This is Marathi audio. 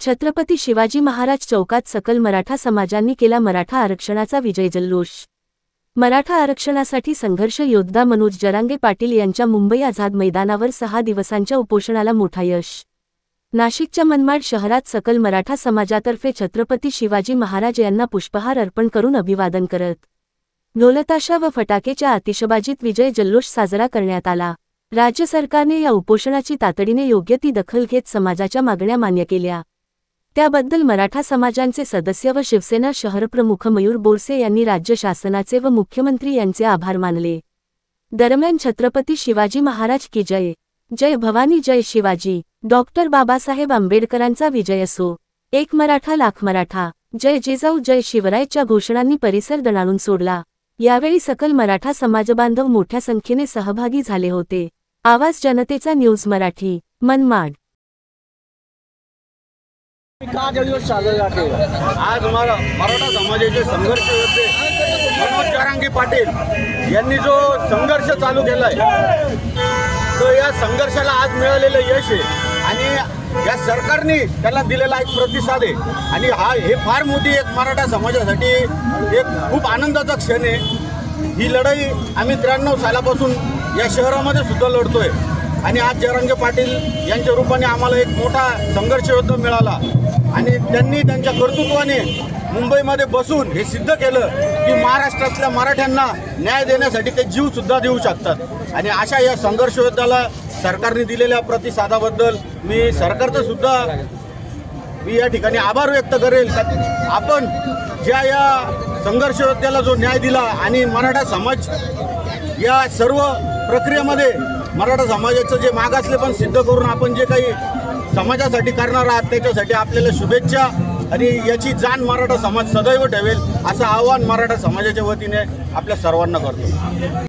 छत्रपती शिवाजी महाराज चौकात सकल मराठा समाजांनी केला मराठा आरक्षणाचा विजय जल्लोष। मराठा आरक्षणासाठी संघर्ष योद्धा मनोज जरांगे पाटील यांच्या मुंबई आझाद मैदानावर 6 दिवसांच्या उपोषणाला मोठा यश। नाशिकच्या मनमाड शहरात सकल मराठा समाजातर्फे छत्रपती शिवाजी महाराज यांना पुष्पहार अर्पण करून अभिवादन करत ढोलताशा व फटाकेच्या आतिषबाजीत विजय जल्लोष साजरा करण्यात आला। राज्य सरकारने या उपोषणाची तातडीने योग्य ती दखल घेत समाजाच्या मागण्या मान्य केल्या। त्याबद्दल मराठा समाजांचे सदस्य व शिवसेना शहरप्रमुख मयूर बोरसे यांनी राज्य शासनाचे व मुख्यमंत्री यांचे आभार मानले। दरम्यान छत्रपती शिवाजी महाराज की जय, जय भवानी जय शिवाजी, डॉक्टर बाबासाहेब आंबेडकरांचा विजय असो, एक मराठा लाख मराठा, जय जिजाऊ जय शिवरायच्या घोषणांनी परिसर दणाणून सोडला। यावेळी सकल मराठा समाजबांधव मोठ्या संख्येने सहभागी झाले होते। आवाज जनतेचा न्यूज मराठी, मनमाड। आज मराठा समाजाचे संघर्ष योद्धे मनोज जरांगे पाटील यांनी जो संघर्ष चालू केलाय तो या संघर्षाला आज मिळालेलं यश आहे आणि या सरकारने त्याला दिलेला एक प्रतिसाद आहे आणि हे फार मोठी एक मराठा समाजासाठी एक खूप आनंदाचा क्षण आहे। ही लढाई आम्ही 93 सालापासून या शहरामध्ये सुद्धा लढतोय आणि आज जरांगे पाटील यांच्या रूपाने आम्हाला एक मोठा संघर्ष योद्धा मिळाला आणि त्यांनी त्यांच्या कर्तृत्वाने मुंबईमध्ये बसून हे सिद्ध केलं की महाराष्ट्रातल्या मराठ्यांना न्याय देण्यासाठी ते जीव सुद्धा देऊ शकतात। आणि अशा या संघर्ष योद्ध्याला सरकारने दिलेल्या प्रतिसादाबद्दल मी सरकारचं सुद्धा या ठिकाणी आभार व्यक्त करेल। आपण ज्या या संघर्ष योद्ध्याला जो न्याय दिला आणि मराठा समाज या सर्व प्रक्रियेमध्ये मराठा समाजाचं जे मागासले पण सिद्ध करून आपण जे काही समाजासाठी करणार आहात त्याच्यासाठी आपल्याला शुभेच्छा आणि याची जाण मराठा समाज सदैव ठेवेल असं आवाहन मराठा समाजाच्या वतीने आपल्या सर्वांना करतो।